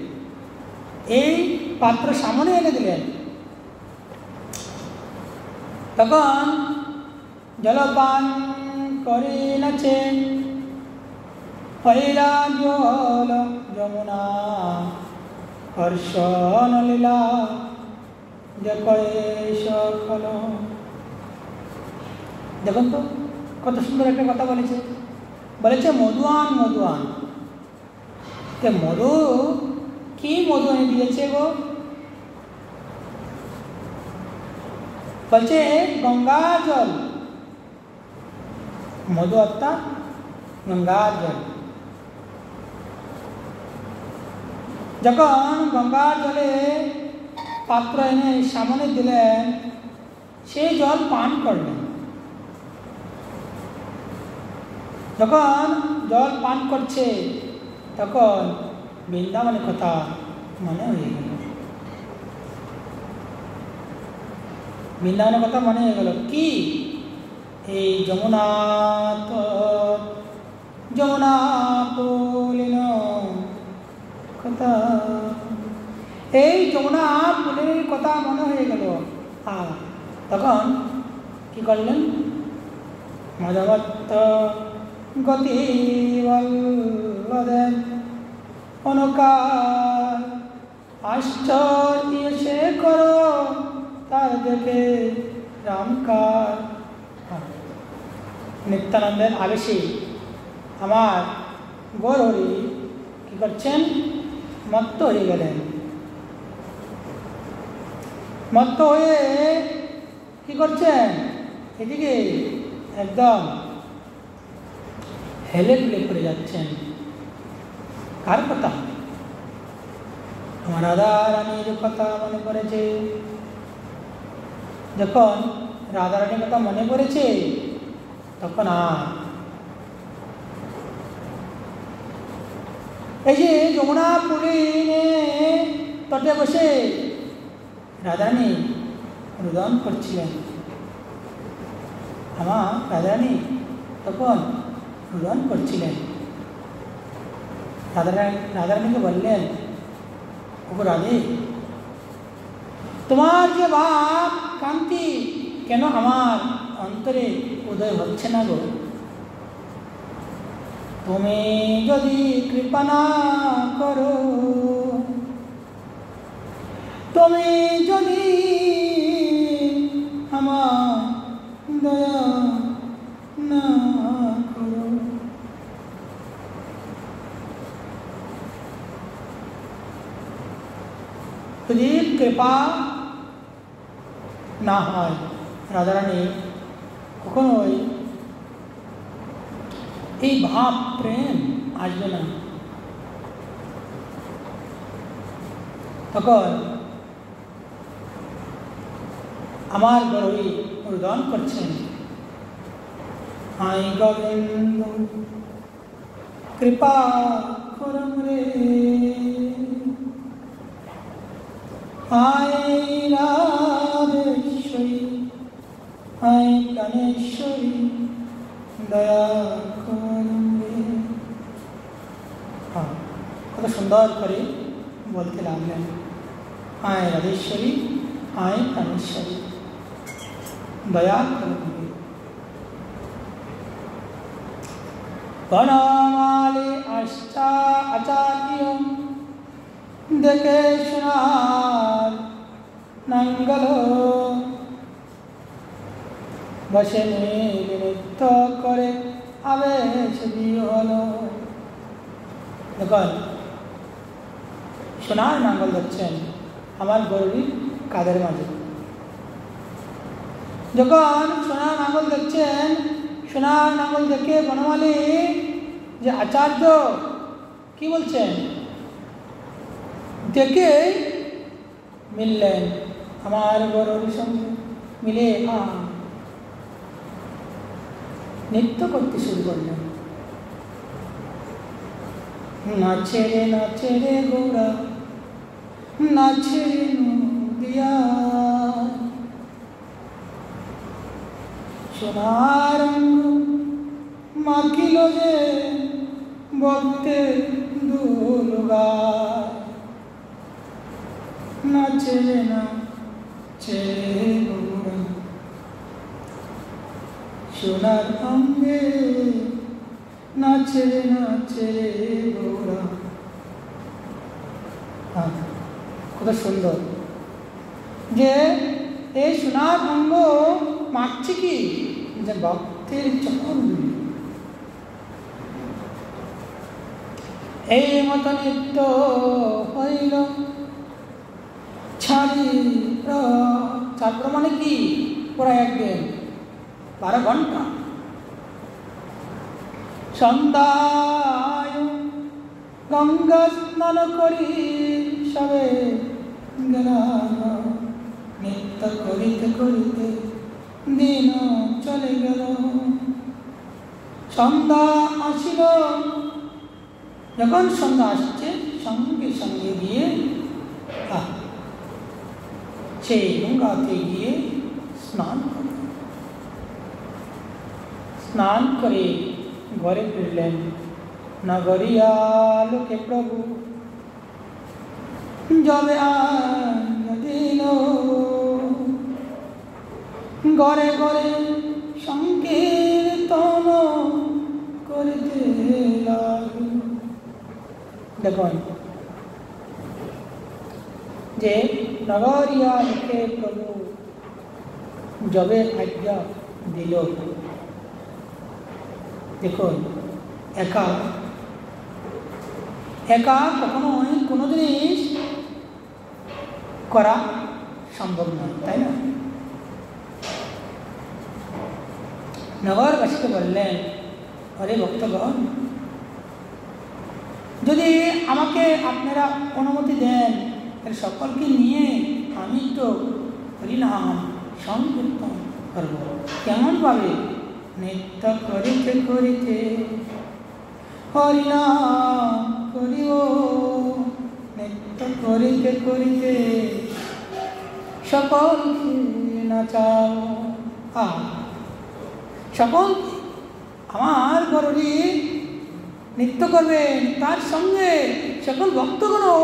এই পাত্র সামনে এনে দিলেন। তখন জলপান করিলেছেন, হইলা জল যমুনা হর্ষণ লীলা যে সকল। দেখুন তো কত সুন্দর একটা কথা বলেছে মধুয়ান মধুয়ান। মধু কি মধু এনে দিয়েছে গো? বলছে গঙ্গা জল, মধু অর্থাৎ গঙ্গার জল। যখন গঙ্গার জলে পাত্র এনে সামনে দিলেন, সেই জল পান করলেন। যখন জল পান করছে, তখন বৃন্দাবনের কথা মনে হয়ে গেল। বৃন্দাবনের কথা মনে হয়ে গেল। কি? এই যমুনা পুলিন কথা, এই যমুনা পুলির কথা মনে হয়ে গেল। তখন কি করলেন? মধবত্ত গতি বল্লদেব অনুকার আশ্চর্য সে করো তার দেখে রামকার। নিত্যানন্দের আবেশে আমার গৌরহরি কি করছেন? মত্ত হয়ে গেলেন। মত্ত হয়ে কি করছেন? এদিকে একদম হেলে দুলে করে যাচ্ছেন। কার কথা? আমার রাধা রানীর কথা মনে পড়েছে। যখন রাধা রানীর কথা মনে পড়েছে, তখন এই যে যমুনা পুলিনে তটে বসে রাধারানী রোদন করছিলেন। আমার রাধারানী তখন রোদন করছিলেন। রাধারানীকে বললেন, ও রাধে, তোমার যে ভাব কান্তি কেন আমার অন্তরে উদয় হচ্ছে না গো? তুমি যদি কৃপা না করো, তুমি যদি আমার দয়া না করো। যদি কৃপা না হয়, রাধারানী কখনোই এই ভাব প্রেম আসবে না। তখন আমার গৌরী রোদন করছেন, আই গোবিন্দ কৃপা করম রে, আই রাধেশ্বরী, আই প্রাণেশ্বরী দয়া করুন রে। হ্যাঁ, কত সুন্দর করে বলতে লাগলেন, আয় রাধেশ্বরী, আয় প্রাণেশ্বরী, দয়া করুন রে। বনমালী আচার্য দেখে সোনার নাঙ্গল বসে নৃত্য করে আবেশ বিহল। দেখুন, সোনার নাঙ্গল দেখছেন আমার গরুর কাদের মাঝে। যখন সোনার নাঙ্গল দেখছেন, সোনার নাঙ্গল দেখে বনমালী যে আচার্য কি বলছেন, দেখে মিললেন আমার গরুর সঙ্গে, মিলে নৃত্য করতে শুরু করলেন। নাচে রে নাচে রে গৌরা, নাচে রে নদিয়া, সোনার মাখিল যে বলতে দুর্গা, নাচে রে নাচে রে গৌরা, সোনার অঙ্গে নাচে রে নাচে রে গৌরা। কত সুন্দর যে এই সোনার অঙ্গ মারছে কি, যে ভক্তের চক্রগুলি। এই মতো নৃত্য হইল ছাত্র মানে কি, পুরা একদিন 12 ঘন্টা। সন্ধ্যায় গঙ্গা স্নান করি সবে গেল, নৃত্য করিতে করিতে দিন চলে গেল। সন্ধ্যা আসিল, যখন সন্ধ্যা আসছে সঙ্গে সঙ্গে গিয়ে সেই গঙ্গাতে গিয়ে স্নান করে, স্নান করে ঘরে ফিরলেন। নগরিয়া লোকে প্রভু জবে দিল, ঘরে ঘরে সংকীর্তন করিতে লাগল। দেখুন যে নগরিয়া লোকে প্রভু জবে আজ্ঞা দিল। দেখুন, একা একা কখনোই কোনো জিনিস করা সম্ভব নয়, তাই না? নগরবাসীকে বললেন, আরে ভক্তগণ, যদি আমাকে আপনারা অনুমতি দেন, তাহলে সকলকে নিয়ে আমি তো হরিনাম সংকীর্তন করব। কেমন ভাবে? নৃত্য করিতে করিতে হরিনাম করিব, নৃত্য করিতে করিতে সকলকে নাচাও। সকল আমার গরুরি নৃত্য করবেন, তার সঙ্গে সকল ভক্তগণও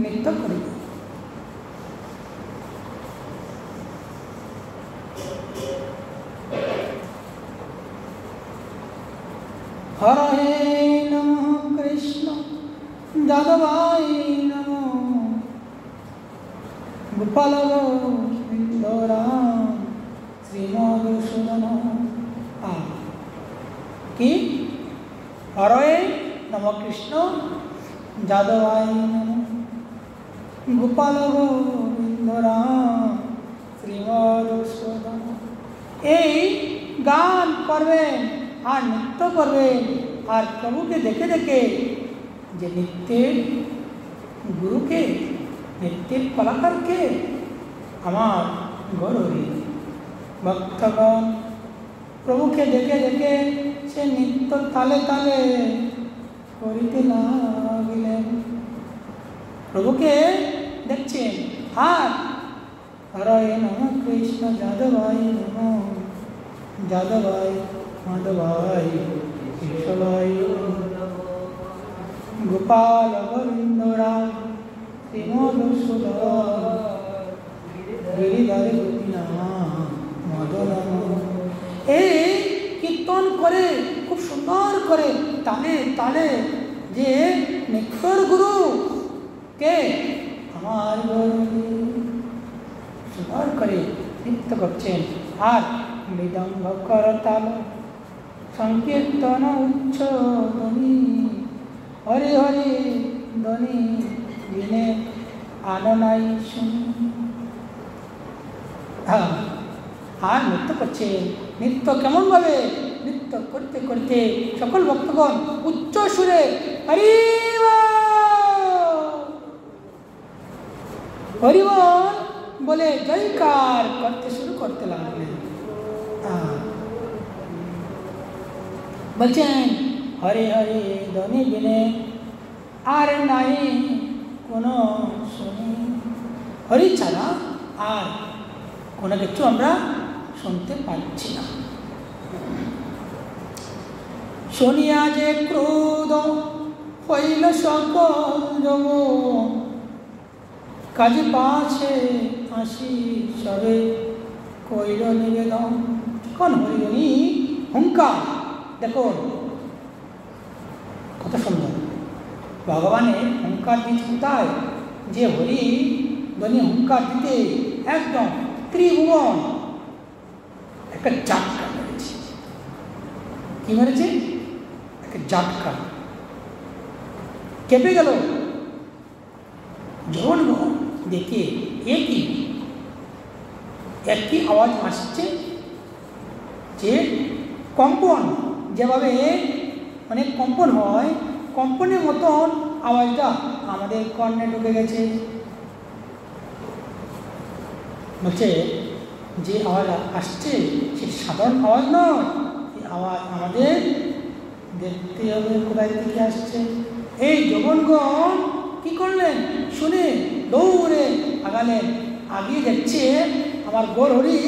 নৃত্য করিবে। হরে নমঃ কৃষ্ণ যাদবায় নমঃ, গোপাল গোবিন্দ রাম শ্রীমধুসূদন। কি? হরে নমঃ কৃষ্ণ যাদবায় নমঃ, গোপাল গোবিন্দ রাম শ্রীমধুসূদন। এই গান করবেন আর নৃত্য করবেন, আর প্রভুকে দেখে দেখে, যে নৃত্যের গুরুকে, নৃত্যের কলাকারকে আমার গৌরী ভক্তগণ প্রভুকে দেখে দেখে সে নৃত্য তালে তালে করিতে লাগিলেন। প্রভুকে দেখছেন আর হরে নমঃ কৃষ্ণ যাদবায় নমঃ, যাদবায় মাধবায় কেশবায় গোপাল গোবিন্দরায় শ্রীমধুসূদন গিরিধারে গোপীনাথ মদন। এই কীর্তন করে খুব সুন্দর করে তালে তালে যে নিত্যর গুরু কে আমার সুন্দর করে নৃত্য করছেন। আর মৃদঙ্গ করতাল সংকীর্তন উচ্চ ধ্বনি হরে হরে ধ্বনি বিনে আননাই শুনি। আর নৃত্য করছেন। নৃত্য কেমন ভাবে? নৃত্য করতে করতে সকল ভক্তগণ উচ্চ সুরে হরি হরিবল বলে জয়কার করতে শুরু করতে লাগলেন। বলছেন হরে হরে ধ্বনি বিনে আর নাই কোনো শুনি। হরি ছাড়া আর কোনো কিছু আমরা শুনতে পাচ্ছি না। শুনিয়া যে ক্রোধ হইল সকল জগ, কাজে পাছে আসি সবে কইল নিবেদন। কোন হরিণী হুঙ্কার, দেখো কত সুন্দর ভগবানের হুঙ্কার দিচ্ছে। কোথায়? যে হরি ধ্বনি হুঙ্কার দিতে একদম ত্রিভুবন একটা জাটকা মেরেছে। কি মেরেছে? একটা জাটকা, কেঁপে গেল। যখন দেখে একই আওয়াজ আসছে, যে কম্পন, যেভাবে মানে কম্পন হয়, কম্পনের মতন আওয়াজটা আমাদের কর্ণে ঢুকে গেছে। বলছে যে আওয়াজ আসছে সে সাধারণ আওয়াজ নয়, এই আওয়াজ আমাদের দেখতে হবে কোথায় থেকে আসছে। এই যবনগণ কি করলেন? শুনে দৌড়ে আগালেন। আগিয়ে দেখছে আমার গোর হরি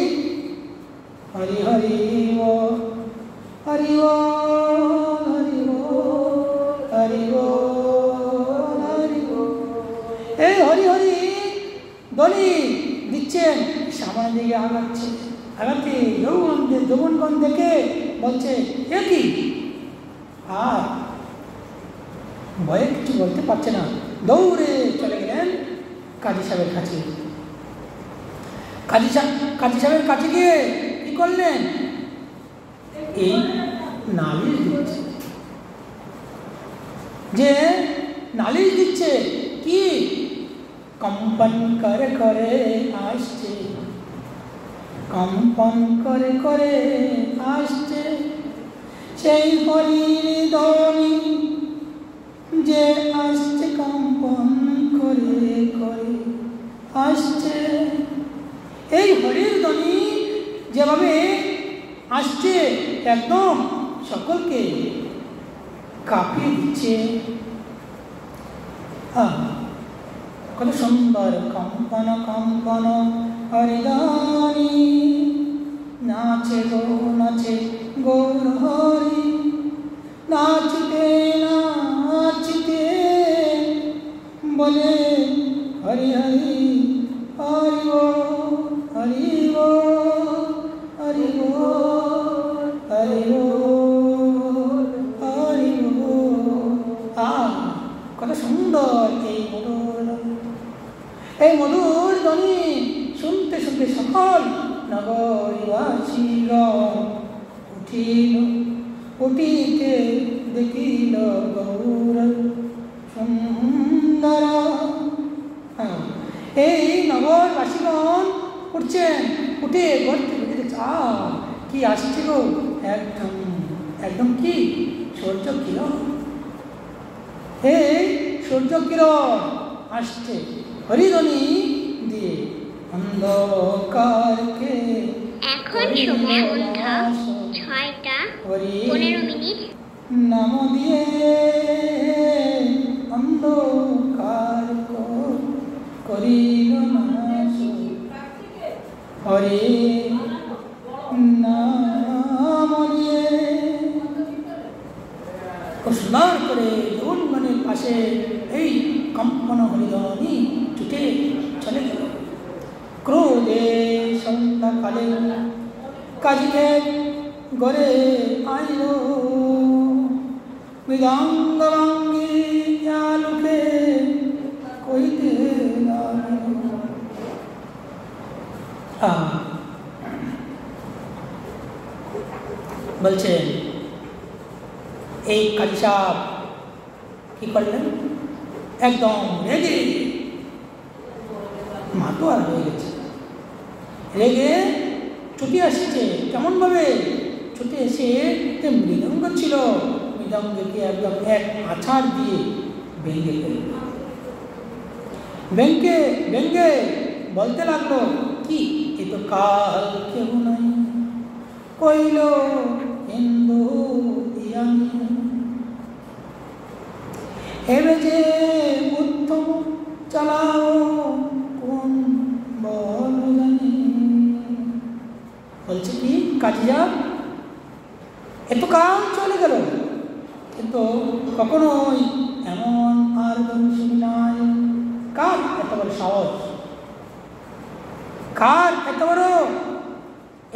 হরি হরি ও হরি ও হরি ও হরি ও হরি ও। এই হরি হরি ধ্বনি দিচ্ছেন, সামনের দিকে আগাচ্ছে। আগাতে যৌবনগণ দেখে বলছে এ কি? আর ভয়ে কিছু বলতে পারছে না, দৌড়ে চলে গেলেন কাজী সাহেবের কাছে। কাজী সাহেবের কাছে গিয়ে কি করলেন? এই নালিশ দিচ্ছে। যে নালিশ দিচ্ছে কি? কম্পন করে করে আসছে, কম্পন করে করে আসছে সেই হরির ধ্বনি, যে আসছে কম্পন করে করে আসছে। এই হরির ধ্বনি যেভাবে আসছে একদম সকলকে কাঁপিয়ে দিচ্ছে। কত সুন্দর কম্পন কম্পন হরিদানি নাচে গো নাচে গৌর হরি, নাচতে নাচতে বলে হরি হরি হরি ও হরি ও হরি ও হরি ও হরি ও। কত সুন্দর এই মধুর ধ্বনি শুনতে শুনতে সকল নগরবাসীগণ উঠিল, উঠিতে দেখিল গৌর সুন্দর। এই নগরবাসীগণ উঠছেন, উঠে গড়তে দেখছে কি আসছে গো, একদম একদম কি সূর্য কিরণ। এই সূর্য কিরণ আসছে হরিধ্বনি দিয়ে অন্ধকারকে। এখন সময় সন্ধ্যা 6:15 নাম দিয়ে অন্ধকার করিল নাশ, হরে নাম দিয়ে কাছে এই কম্পন হরিধনি ছুটে চলে গেল। ক্রোধে সন্ধ্যাকালে কাজীকে গড়ে আইল, মৃদঙ্গভঙ্গি আলোকে কইতে লাগিল। বলছেন এই কাজী সাহেব কি করলেন, একদম রেগে মাতোয়ার হয়ে গেছে। রেগে ছুটে আসছে, কেমনভাবে ছুটে এসে যে মৃদঙ্গ ছিল, মৃদঙ্গকে একদম এক আছাড় দিয়ে ভেঙে গেল। ভেঙে বলতে লাগলো, কি এ তো কাল কেউ নাই, কইল হিন্দু ইয়ামি, এবে যে উত্তম চালাও কোন বল জানি। বলছে কি কাজিয়া এত কাল চলে গেল, কিন্তু কখনোই এমন আর শুনি নাই। কার এত বড় সাহস, কার এত বড়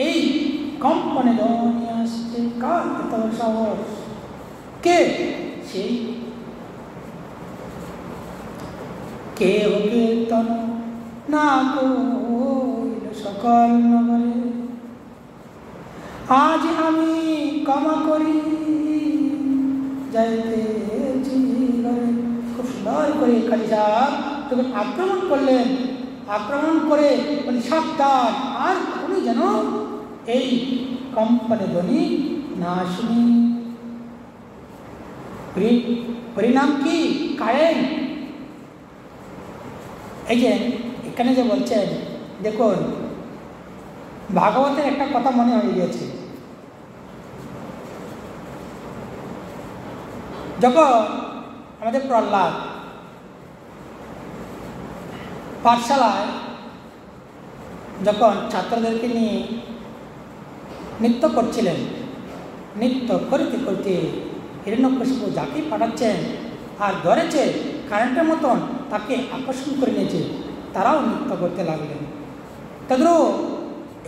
এই কম্পনে ধ্বনি আসছে, কার এত বড় সাহস, কে সেই কে কীর্তন না কইল সকল নগরে, আজ আমি ক্ষমা করি যাইতেছি ঘরে। খুব সুন্দর করে কাজী সাহেব তখন আক্রমণ করলেন। আক্রমণ করে বলি সাবধান, আর কখনই যেন এই কম্পনে ধ্বনি না শুনি। পরিণাম কি কারেন, এই যে এখানে যে বলছেন, দেখুন ভাগবতের একটা কথা মনে হয়ে গেছে। যখন আমাদের প্রহ্লাদ পাঠশালায় যখন ছাত্রদেরকে নিয়ে নৃত্য করছিলেন, নৃত্য করতে করতে হিরণ্যকশিপু যাকে পাঠাচ্ছেন আর ধরেছে কারেন্টের মতন তাকে আকর্ষণ করে নিয়েছে, তারাও নৃত্য করতে লাগলেন। তাদেরও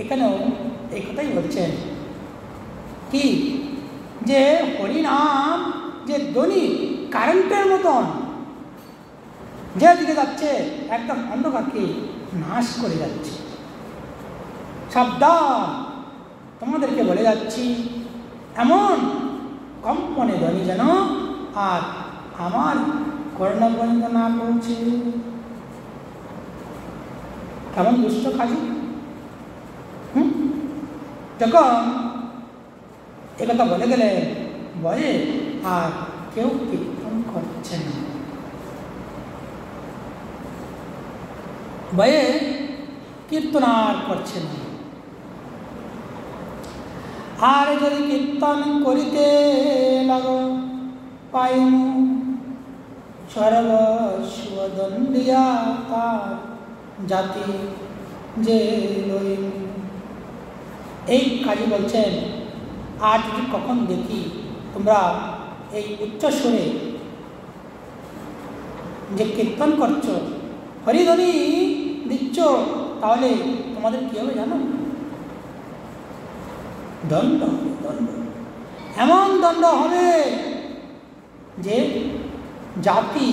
এখানেও এই কথাই বলছেন কি, যে হরিনাম যে ধ্বনি কারেন্টের মতন যেদিকে যাচ্ছে একদম অন্ধকারকে নাশ করে যাচ্ছে। সাবধান, তোমাদেরকে বলে যাচ্ছি, এমন কম্পনে ধ্বনি যেন আর আমার কর্ণপর্যন্ত না পৌঁছে। কেমন দুষ্ট কাজী। যখন একথা বলে গেলে বলে আর কেউ কীর্তন করছে না, ভয়ে কীর্তন আর করছে না। আর যদি কীর্তন করিতে লাগো পাইমু সর্বস্ব দণ্ডিয়া তার জাতি যে লইমু। এই কাজী বলছেন, আর যদি কখন দেখি তোমরা এই উচ্চস্বরে যে কীর্তন করছো, হরিধ্বনি দিচ্ছ, তাহলে তোমাদের কী হবে জানো? দণ্ড, দণ্ড, এমন দণ্ড হবে যে জাতি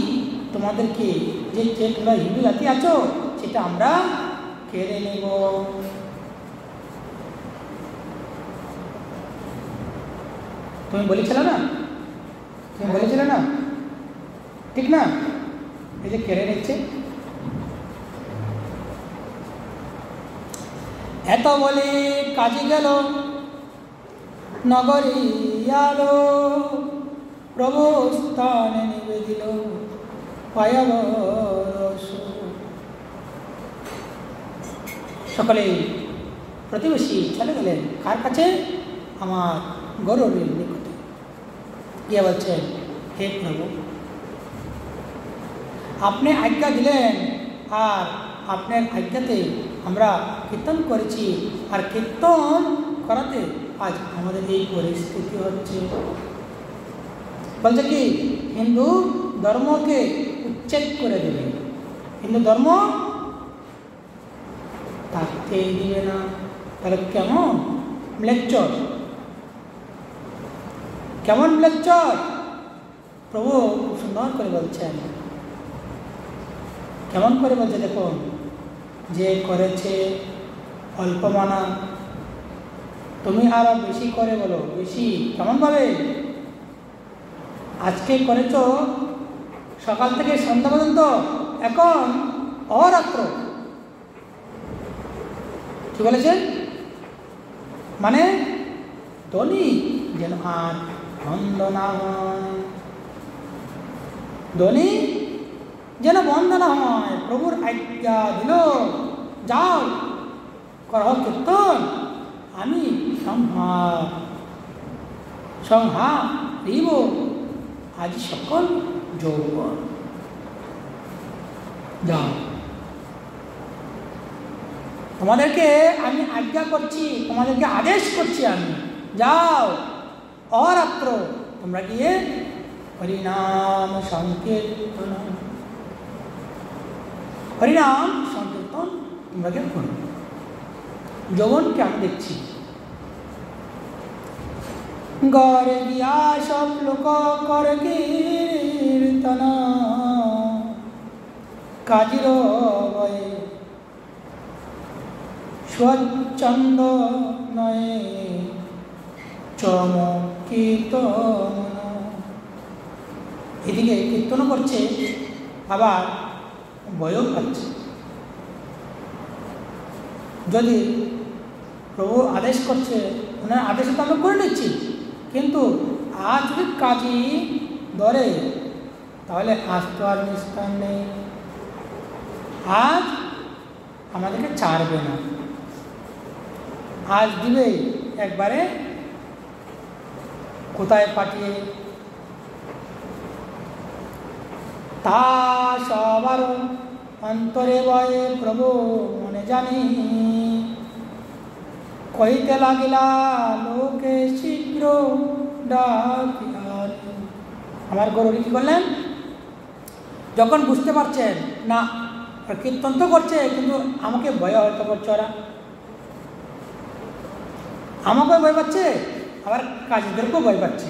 তোমাদেরকে, যে তোমরা হিন্দু জাতি আছো সেটা আমরা কেড়ে নেব। তুমি বলেছিলে না, তুমি বলেছিলে না, ঠিক না? এই যে কেড়ে নিচ্ছে। এত বলে কাজে গেল নগরী আলো, প্রভু স্থানে নিবেদিল পায়াবরস। সকলে প্রতিবেশী চলে গেলেন কার কাছে? আমার গৌরবের নিকটে গিয়ে বলছেন, হে প্রভু, আপনি আজ্ঞা দিলেন আর আপনার আজ্ঞাতে আমরা কীর্তন করেছি, আর কীর্তন করাতে আজ আমাদের এই পরিস্থিতি হচ্ছে। বলছে কি, হিন্দু ধর্মকে উচ্ছেদ করে দেবে, হিন্দু ধর্ম থাকতেই দিবে না। তাহলে কেমন ম্লেচ্ছর, কেমন ম্লেচ্ছর? প্রভু খুব সুন্দর করে বলছেন, কেমন করে বলছে দেখুন, যে করেছে অল্প মানা তুমি আরো বেশি করে বলো, বেশি কেমন ভাবে? আজকে করেছ সকাল থেকে সন্ধ্যা পর্যন্ত, এখন অরাত্র, কি বলেছেন? মানে ধনী যেন আর বন্ধ না হয়, ধনী যেন বন্ধ না হয়। প্রভুর আজ্ঞা দিল, যাও করো কীর্তন, আমি সংহার দিব আজ সকল যৌবন। যাও, তোমাদেরকে আমি আজ্ঞা করছি, তোমাদেরকে আদেশ করছি আমি, যাও অরাত্র তোমরা গিয়ে হরিনাম সংকীর্তন, হরিনাম সংকীর্তন তোমরা গিয়ে করো। যৌবনকে আমি দেখছি, গড়ে গিয়া সব লোক করে কীর্তন, কাজির বয়ে স্বচ্ছন্দ নয়ে চমকীর্তন। এদিকে কীর্তন করছে, আবার বয়ও পাচ্ছে। যদি প্রভু আদেশ করছে, ওনার আদেশে তো আমরা করে নিচ্ছি, কিন্তু আজ যদি কাজী ধরে তাহলে আজ তো আর নিস্তার নেই, আজ আমাদেরকে ছাড়বে না, আজ দিবে একবারে কোথায় পাঠিয়ে। তা সবার অন্তরে বয়ে প্রভু মনে জানি, কইতে লাগিলা লোকে শীঘ্র ডাকিয়া। আমার গরুরি কি করলেন? যখন বুঝতে পারছেন না কীর্তন তো করছে, কিন্তু আমাকে ভয় হয়তো করছে, ওরা আমাকেও ভয় পাচ্ছে, আবার কাজীদেরকেও ভয় পাচ্ছে।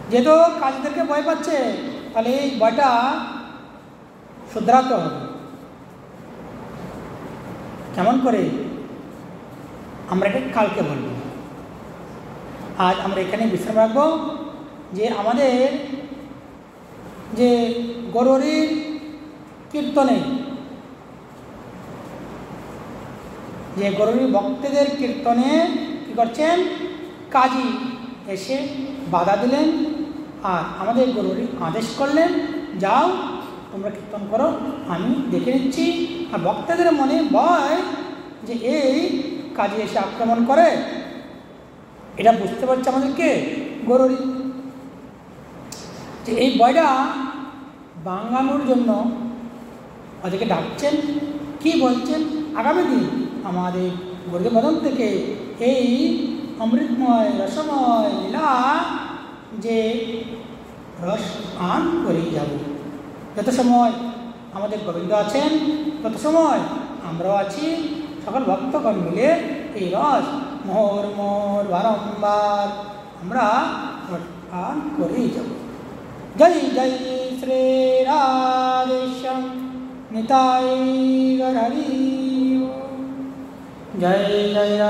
যেহেতু কাজীদেরকে ভয় পাচ্ছে, তাহলে এই ভয়টা শুধরাতে হবে। কেমন করে? আমরা এটা কালকে বলব। আজ আমরা এখানে বিশ্রাম রাখবো। যে আমাদের যে গরুরির কীর্তনে, যে গরুরি ভক্তদের কীর্তনে কী করছেন? কাজী এসে বাধা দিলেন, আর আমাদের গরুরি আদেশ করলেন, যাও তোমরা কীর্তন করো, আমি দেখে নিচ্ছি। আর ভক্তদের মনে ভয় যে এই কাজী এসে আক্রমণ করে, এটা বুঝতে পারছে আমাদেরকে গরুরি, যে এই ভয়টা ভাঙানোর জন্য ওদেরকে ডাকছেন। কি বলছেন? আগামী দিন আমাদের গুরুদেব বদন থেকে এই অমৃতময় রসময় লীলা যে রস পান করেই যাব। যত সময় আমাদের গোবিন্দ আছেন, তত সময় আমরাও আছি, সকল ভক্তগণ মিলে এই রস মোহর মোহর বারম্বার আমরা রস পান করেই যাব। জয় জয় শ্রী রাধেশ্যাম নিতাই গৌর হরি। জয় জয়।